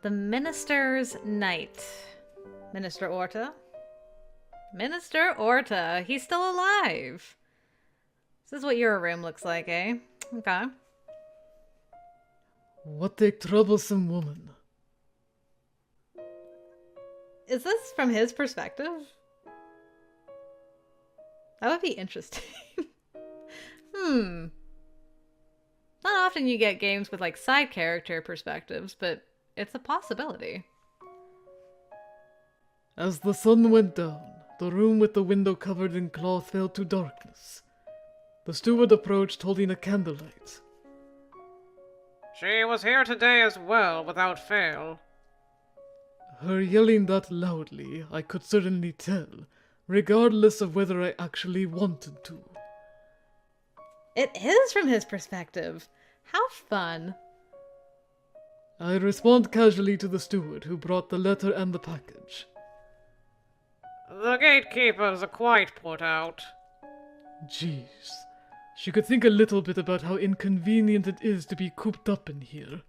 The Minister's Night. Minister Orta? Minister Orta! He's still alive! This is what your room looks like, eh? Okay. What a troublesome woman. Is this from his perspective? That would be interesting. Not often you get games with, like, side character perspectives, but it's a possibility. As the sun went down, the room with the window covered in cloth fell to darkness. The steward approached holding a candlelight. She was here today as well, without fail. Her yelling that loudly, I could certainly tell, regardless of whether I actually wanted to. It is from his perspective. How fun. I respond casually to the steward who brought the letter and the package. The gatekeepers are quite put out. Jeez. She could think a little bit about how inconvenient it is to be cooped up in here.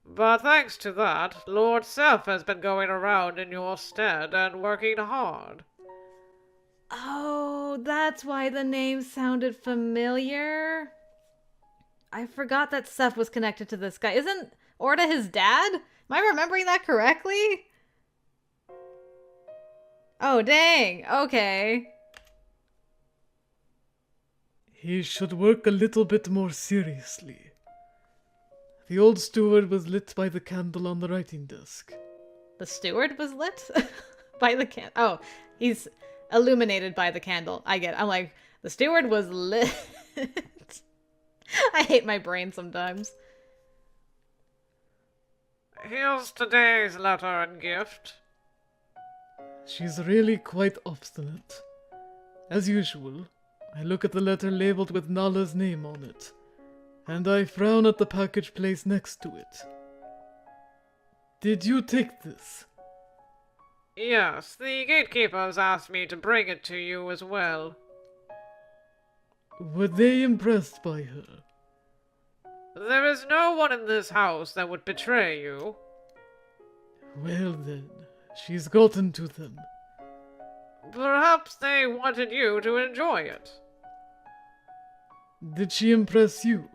But thanks to that, Lord Seth has been going around in your stead and working hard. Oh, that's why the name sounded familiar. I forgot that Seth was connected to this guy. Isn't Orta his dad? Am I remembering that correctly? Oh, dang. Okay. He should work a little bit more seriously. The old steward was lit by the candle on the writing desk. The steward was lit? By the candle? Oh, he's illuminated by the candle. I get it. I'm like, the steward was lit. I hate my brain sometimes. Here's today's letter and gift. She's really quite obstinate. As usual, I look at the letter labeled with Naala's name on it, and I frown at the package placed next to it. Did you take this? Yes, the gatekeepers asked me to bring it to you as well. Were they impressed by her? There is no one in this house that would betray you. Well then, she's gotten to them. Perhaps they wanted you to enjoy it. Did she impress you?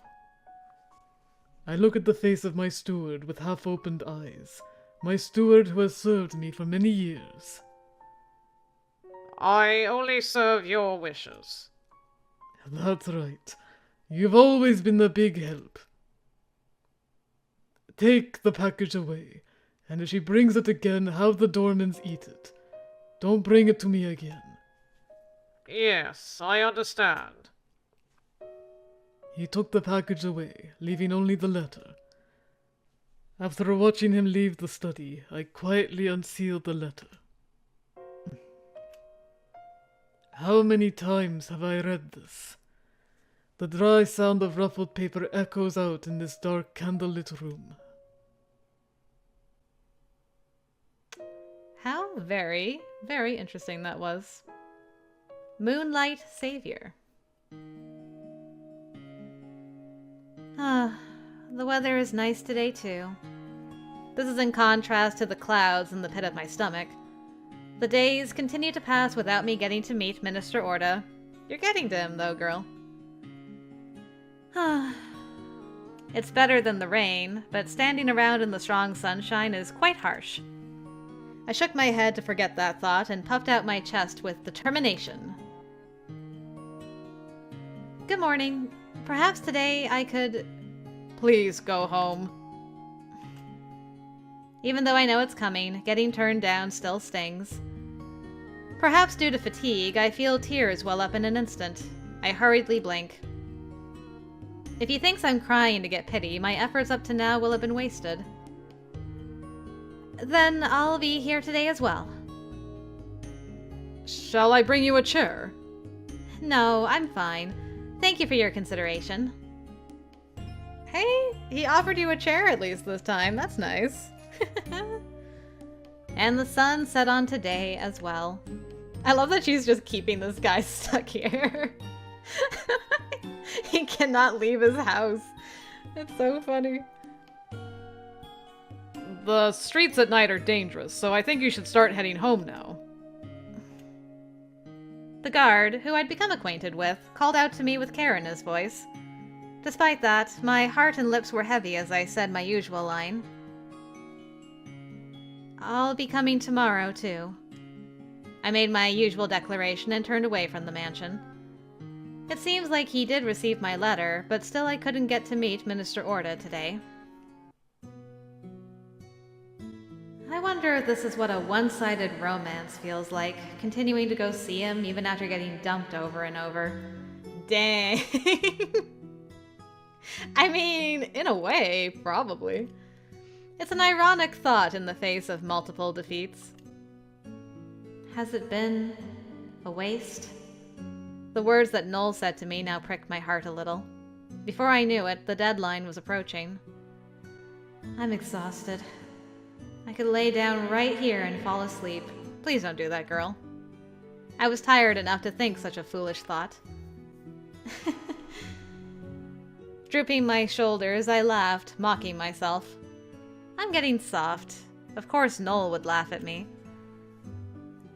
I look at the face of my steward with half-opened eyes. My steward who has served me for many years. I only serve your wishes. That's right. You've always been a big help. Take the package away, and if she brings it again, have the Dormans eat it. Don't bring it to me again. Yes, I understand. He took the package away, leaving only the letter. After watching him leave the study, I quietly unsealed the letter. How many times have I read this? The dry sound of ruffled paper echoes out in this dark candlelit room. How very, very interesting that was. Moonlight Savior. Ah, the weather is nice today too. This is in contrast to the clouds in the pit of my stomach. The days continue to pass without me getting to meet Minister Orta. You're getting to him though, girl. It's better than the rain, but standing around in the strong sunshine is quite harsh. I shook my head to forget that thought and puffed out my chest with determination. Good morning. Perhaps today I could... Please go home. Even though I know it's coming, getting turned down still stings. Perhaps due to fatigue, I feel tears well up in an instant. I hurriedly blink. If he thinks I'm crying to get pity, my efforts up to now will have been wasted. Then I'll be here today as well. Shall I bring you a chair? No, I'm fine. Thank you for your consideration. Hey, he offered you a chair at least this time. That's nice. And the sun set on today as well. I love that she's just keeping this guy stuck here. He cannot leave his house. It's so funny. The streets at night are dangerous, so I think you should start heading home now. The guard, who I'd become acquainted with, called out to me with care in his voice. Despite that, my heart and lips were heavy as I said my usual line. I'll be coming tomorrow, too. I made my usual declaration and turned away from the mansion. It seems like he did receive my letter, but still I couldn't get to meet Minister Orda today. I wonder if this is what a one-sided romance feels like, continuing to go see him even after getting dumped over and over. Dang. I mean, in a way, probably. It's an ironic thought in the face of multiple defeats. Has it been a waste? The words that Nohl said to me now pricked my heart a little. Before I knew it, the deadline was approaching. I'm exhausted. I could lay down right here and fall asleep. Please don't do that, girl. I was tired enough to think such a foolish thought. Drooping my shoulders, I laughed, mocking myself. I'm getting soft. Of course Nohl would laugh at me.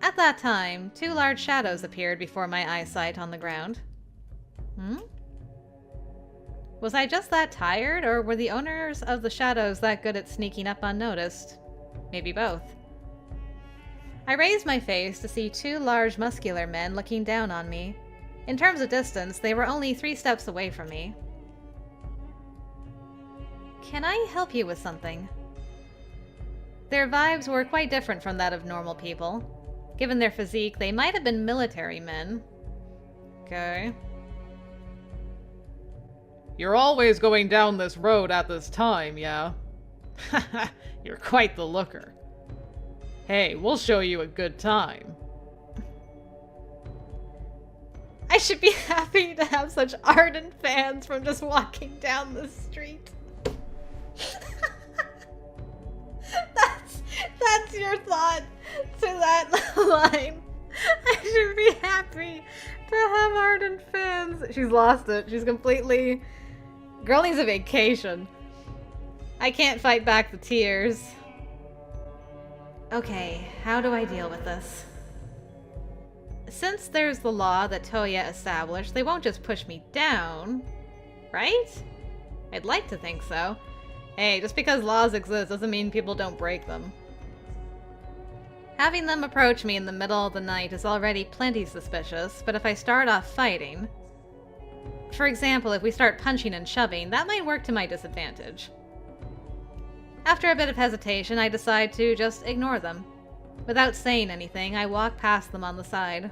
At that time, 2 large shadows appeared before my eyesight on the ground. Was I just that tired, or were the owners of the shadows that good at sneaking up unnoticed? Maybe both. I raised my face to see 2 large muscular men looking down on me. In terms of distance, they were only 3 steps away from me. Can I help you with something? Their vibes were quite different from that of normal people. Given their physique, they might have been military men. Okay. You're always going down this road at this time, yeah? Haha, you're quite the looker. Hey, we'll show you a good time. I should be happy to have such ardent fans from just walking down the street. That's your thought to that line. I should be happy to have ardent fans. She's lost it. She's completely... Girl needs a vacation. I can't fight back the tears. Okay, how do I deal with this? Since there's the law that Toya established, they won't just push me down, right? I'd like to think so. Hey, just because laws exist doesn't mean people don't break them. Having them approach me in the middle of the night is already plenty suspicious, but if I start off fighting... For example, if we start punching and shoving, that might work to my disadvantage. After a bit of hesitation, I decide to just ignore them. Without saying anything, I walk past them on the side.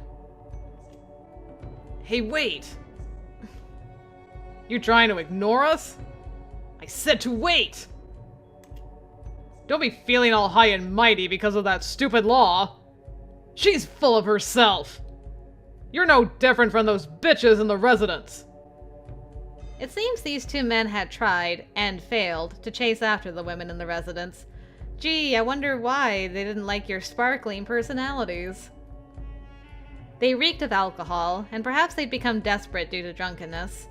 Hey, wait! You trying to ignore us? I said to wait! Don't be feeling all high and mighty because of that stupid law. She's full of herself. You're no different from those bitches in the residence. It seems these 2 men had tried, and failed, to chase after the women in the residence. Gee, I wonder why they didn't like your sparkling personalities. They reeked of alcohol, and perhaps they'd become desperate due to drunkenness.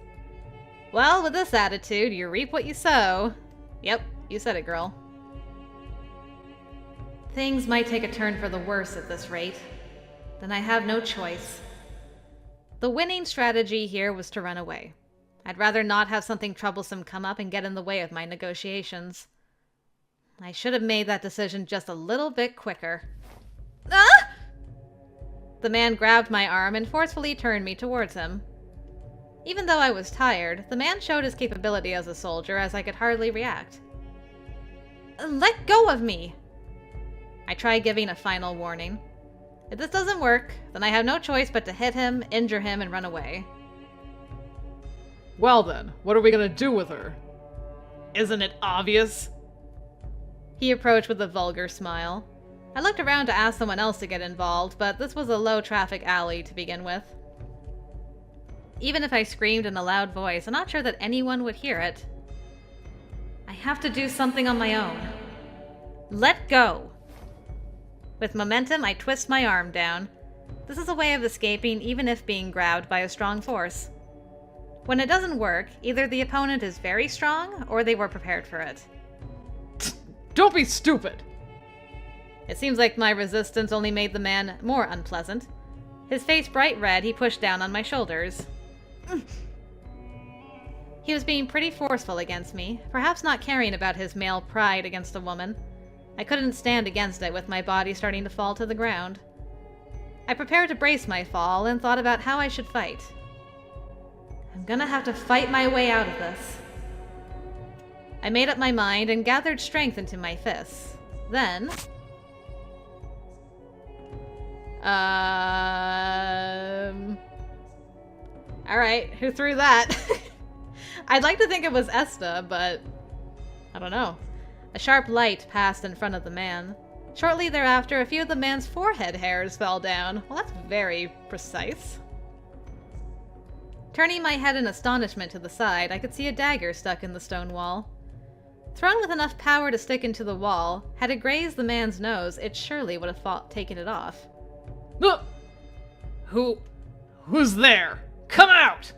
Well, with this attitude, you reap what you sow. Yep, you said it, girl. Things might take a turn for the worse at this rate. Then I have no choice. The winning strategy here was to run away. I'd rather not have something troublesome come up and get in the way of my negotiations. I should have made that decision just a little bit quicker. Ah! The man grabbed my arm and forcefully turned me towards him. Even though I was tired, the man showed his capability as a soldier as I could hardly react. Let go of me! I try giving a final warning. If this doesn't work, then I have no choice but to hit him, injure him, and run away. Well then, what are we gonna do with her? Isn't it obvious? He approached with a vulgar smile. I looked around to ask someone else to get involved, but this was a low-traffic alley to begin with. Even if I screamed in a loud voice, I'm not sure that anyone would hear it. I have to do something on my own. Let go! With momentum, I twist my arm down. This is a way of escaping even if being grabbed by a strong force. When it doesn't work, either the opponent is very strong or they were prepared for it. Don't be stupid! It seems like my resistance only made the man more unpleasant. His face bright red, he pushed down on my shoulders. He was being pretty forceful against me, perhaps not caring about his male pride against a woman. I couldn't stand against it with my body starting to fall to the ground. I prepared to brace my fall and thought about how I should fight. I'm gonna have to fight my way out of this. I made up my mind and gathered strength into my fists. Then... Alright, who threw that? I'd like to think it was Esta, but... I don't know. A sharp light passed in front of the man. Shortly thereafter, a few of the man's forehead hairs fell down. Well, that's very precise. Turning my head in astonishment to the side, I could see a dagger stuck in the stone wall. Thrown with enough power to stick into the wall, had it grazed the man's nose, it surely would have taken it off. Who's there? Come out!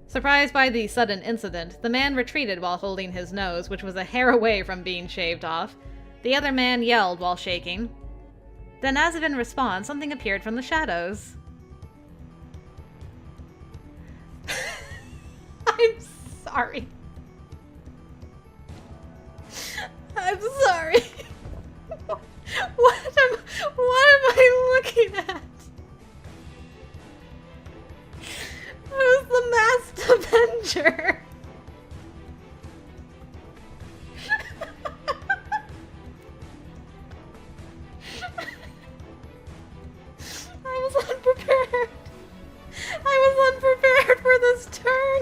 Surprised by the sudden incident, the man retreated while holding his nose, which was a hair away from being shaved off. The other man yelled while shaking. Then, as if in response, something appeared from the shadows. I'm sorry. I'm sorry. What am I looking at? Who's the masked Avenger? I was unprepared. I was unprepared for this turn.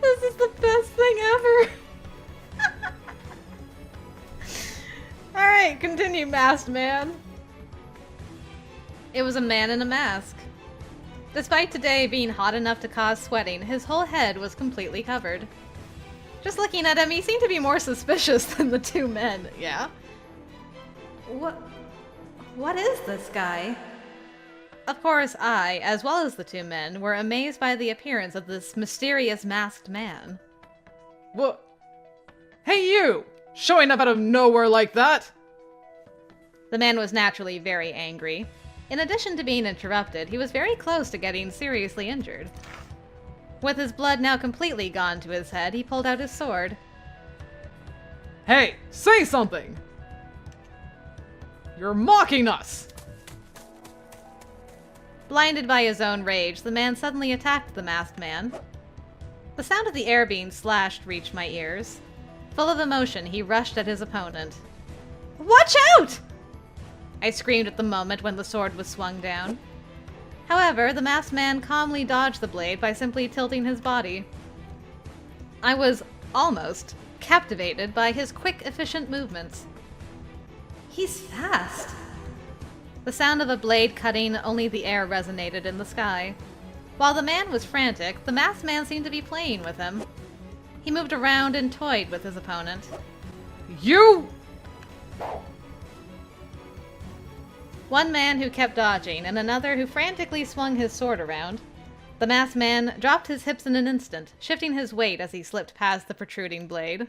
This is the best thing ever. Alright, continue, masked man. It was a man in a mask. Despite today being hot enough to cause sweating, his whole head was completely covered. Just looking at him, he seemed to be more suspicious than the two men, yeah? What is this guy? Of course, I, as well as the two men, were amazed by the appearance of this mysterious masked man. What? Hey you! Showing up out of nowhere like that? The man was naturally very angry. In addition to being interrupted, he was very close to getting seriously injured. With his blood now completely gone to his head, he pulled out his sword. Hey, say something! You're mocking us! Blinded by his own rage, the man suddenly attacked the masked man. The sound of the air being slashed reached my ears. Full of emotion, he rushed at his opponent. Watch out! I screamed at the moment when the sword was swung down. However, the masked man calmly dodged the blade by simply tilting his body. I was almost captivated by his quick, efficient movements. He's fast. The sound of a blade cutting only the air resonated in the sky. While the man was frantic, the masked man seemed to be playing with him. He moved around and toyed with his opponent. You! One man who kept dodging, and another who frantically swung his sword around. The masked man dropped his hips in an instant, shifting his weight as he slipped past the protruding blade.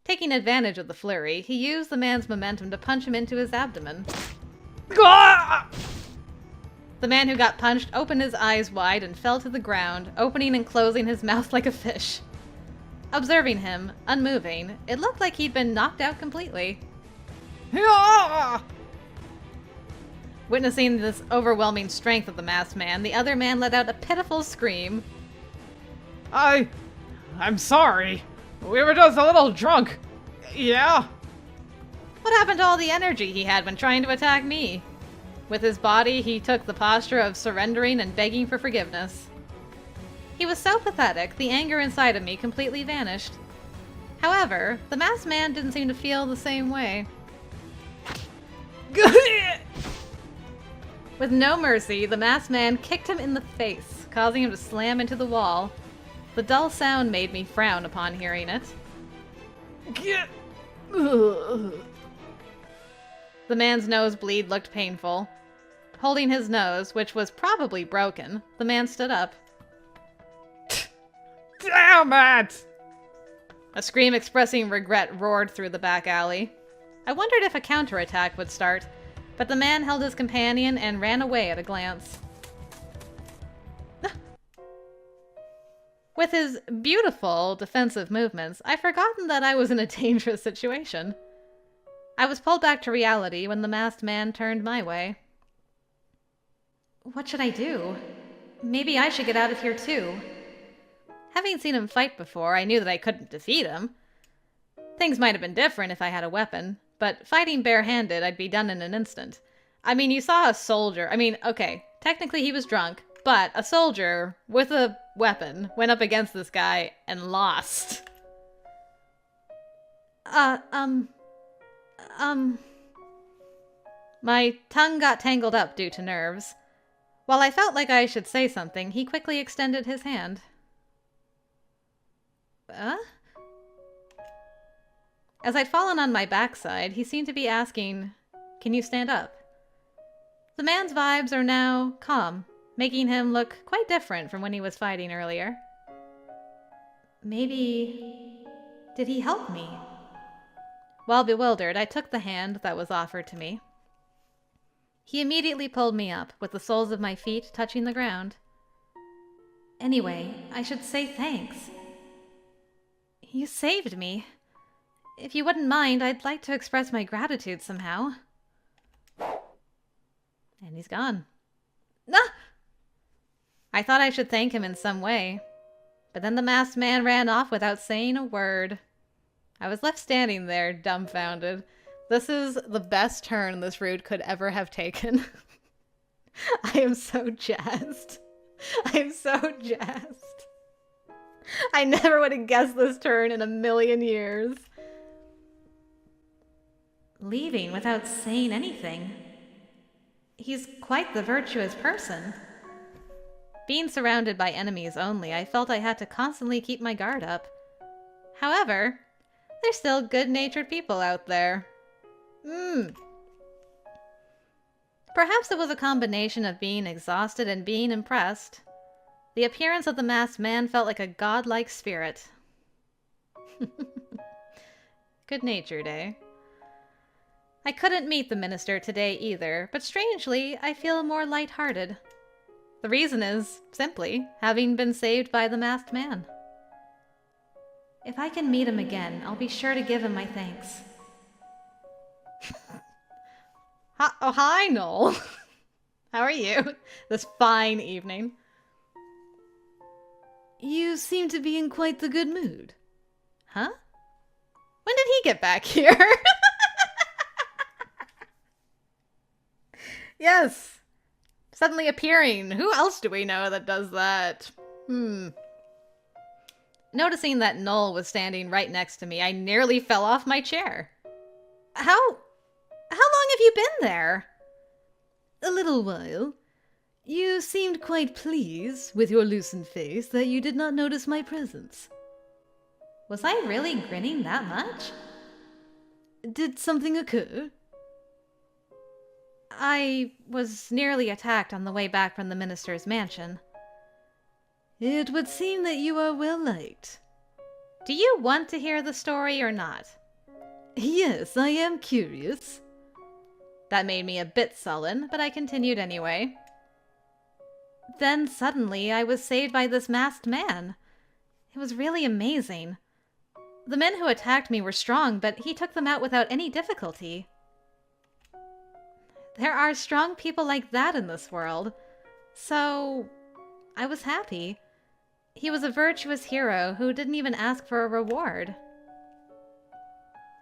Taking advantage of the flurry, he used the man's momentum to punch him into his abdomen. Ah! The man who got punched opened his eyes wide and fell to the ground, opening and closing his mouth like a fish. Observing him, unmoving, it looked like he'd been knocked out completely. Ah! Witnessing this overwhelming strength of the masked man, the other man let out a pitiful scream. I'm sorry. We were just a little drunk. Yeah? What happened to all the energy he had when trying to attack me? With his body, he took the posture of surrendering and begging for forgiveness. He was so pathetic, the anger inside of me completely vanished. However, the masked man didn't seem to feel the same way. With no mercy, the masked man kicked him in the face, causing him to slam into the wall. The dull sound made me frown upon hearing it. The man's nosebleed looked painful. Holding his nose, which was probably broken, the man stood up. Damn it! A scream expressing regret roared through the back alley. I wondered if a counterattack would start, but the man held his companion and ran away at a glance. With his beautiful defensive movements, I'd forgotten that I was in a dangerous situation. I was pulled back to reality when the masked man turned my way. What should I do? Maybe I should get out of here too. Having seen him fight before, I knew that I couldn't defeat him. Things might have been different if I had a weapon, but fighting barehanded, I'd be done in an instant. I mean, you saw a soldier. I mean, okay, technically he was drunk, but a soldier with a weapon went up against this guy and lost. My tongue got tangled up due to nerves. While I felt like I should say something, he quickly extended his hand. As I'd fallen on my backside, he seemed to be asking, "Can you stand up?" The man's vibes are now calm, making him look quite different from when he was fighting earlier. Maybe... did he help me? While bewildered, I took the hand that was offered to me. He immediately pulled me up, with the soles of my feet touching the ground. Anyway, I should say thanks. You saved me. If you wouldn't mind, I'd like to express my gratitude somehow. And he's gone. Ah! I thought I should thank him in some way, but then the masked man ran off without saying a word. I was left standing there, dumbfounded. This is the best turn this route could ever have taken. I am so jazzed. I am so jazzed. I never would have guessed this turn in a million years. Leaving without saying anything. He's quite the virtuous person. Being surrounded by enemies only, I felt I had to constantly keep my guard up. However, there's still good-natured people out there. Perhaps it was a combination of being exhausted and being impressed. The appearance of the masked man felt like a godlike spirit. Good-natured, eh? I couldn't meet the minister today either, but strangely, I feel more light-hearted. The reason is, simply, having been saved by the masked man. If I can meet him again, I'll be sure to give him my thanks. Oh, hi, Nohl. How are you? This fine evening. You seem to be in quite the good mood. Huh? When did he get back here? Yes. Suddenly appearing. Who else do we know that does that? Noticing that Nohl was standing right next to me, I nearly fell off my chair. How long have you been there? A little while. You seemed quite pleased with your loosened face that you did not notice my presence. Was I really grinning that much? Did something occur? I was nearly attacked on the way back from the minister's mansion. It would seem that you are well liked. Do you want to hear the story or not? Yes, I am curious. That made me a bit sullen, but I continued anyway. Then suddenly I was saved by this masked man. It was really amazing. The men who attacked me were strong, but he took them out without any difficulty. There are strong people like that in this world. So, I was happy. He was a virtuous hero who didn't even ask for a reward.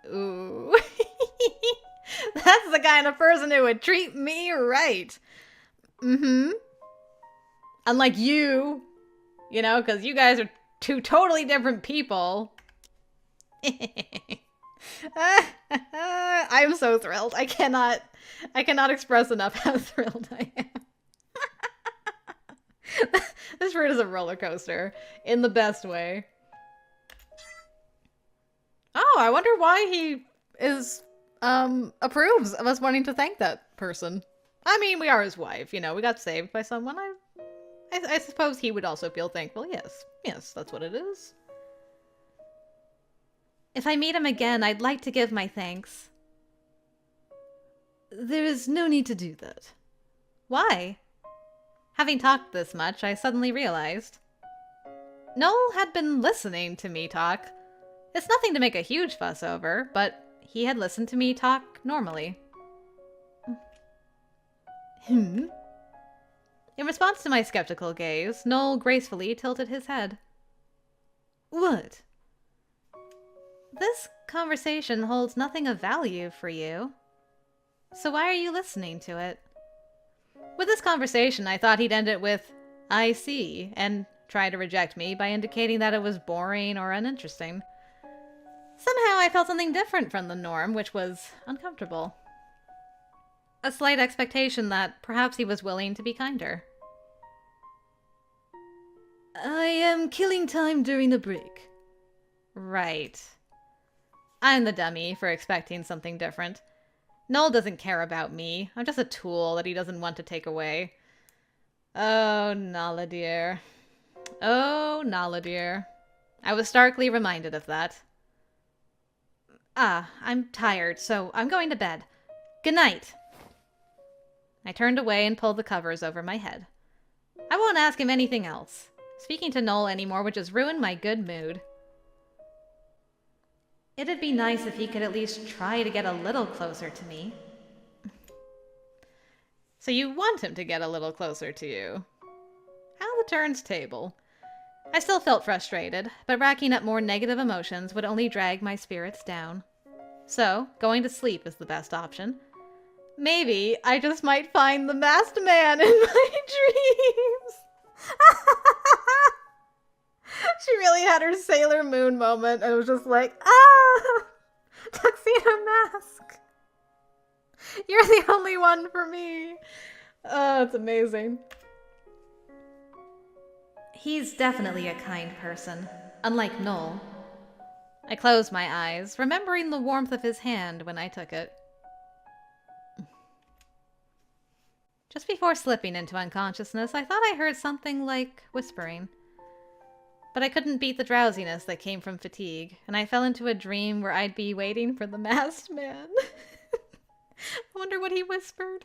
Ooh. That's the kind of person who would treat me right. Unlike you. You know, because you guys are two totally different people. I'm so thrilled. I cannot express enough how thrilled I am. This route is a roller coaster in the best way. Oh, I wonder why he is approves of us wanting to thank that person. I mean, we are his wife, you know, we got saved by someone. I suppose he would also feel thankful. Yes, that's what it is. If I meet him again, I'd like to give my thanks. There is no need to do that. Why? Having talked this much, I suddenly realized. Nohl had been listening to me talk. It's nothing to make a huge fuss over, but he had listened to me talk normally. Hmm? In response to my skeptical gaze, Nohl gracefully tilted his head. What? This conversation holds nothing of value for you. So why are you listening to it? With this conversation, I thought he'd end it with, "I see," and try to reject me by indicating that it was boring or uninteresting. Somehow I felt something different from the norm, which was uncomfortable. A slight expectation that perhaps he was willing to be kinder. I am killing time during a break. Right. I'm the dummy for expecting something different. Nohl doesn't care about me. I'm just a tool that he doesn't want to take away. Oh, Naala dear. Oh, Naala dear. I was starkly reminded of that. I'm tired, so I'm going to bed. Good night. I turned away and pulled the covers over my head. I won't ask him anything else. Speaking to Nohl anymore would just ruin my good mood. It'd be nice if he could at least try to get a little closer to me. So you want him to get a little closer to you? How the turns table. I still felt frustrated, but racking up more negative emotions would only drag my spirits down. So, going to sleep is the best option. Maybe I just might find the masked man in my dreams. She really had her Sailor Moon moment and was just like, tuxedo mask. You're the only one for me. Oh, it's amazing. He's definitely a kind person, unlike Nohl. I closed my eyes, remembering the warmth of his hand when I took it. Just before slipping into unconsciousness, I thought I heard something like whispering. But I couldn't beat the drowsiness that came from fatigue, and I fell into a dream where I'd be waiting for the masked man. I wonder what he whispered.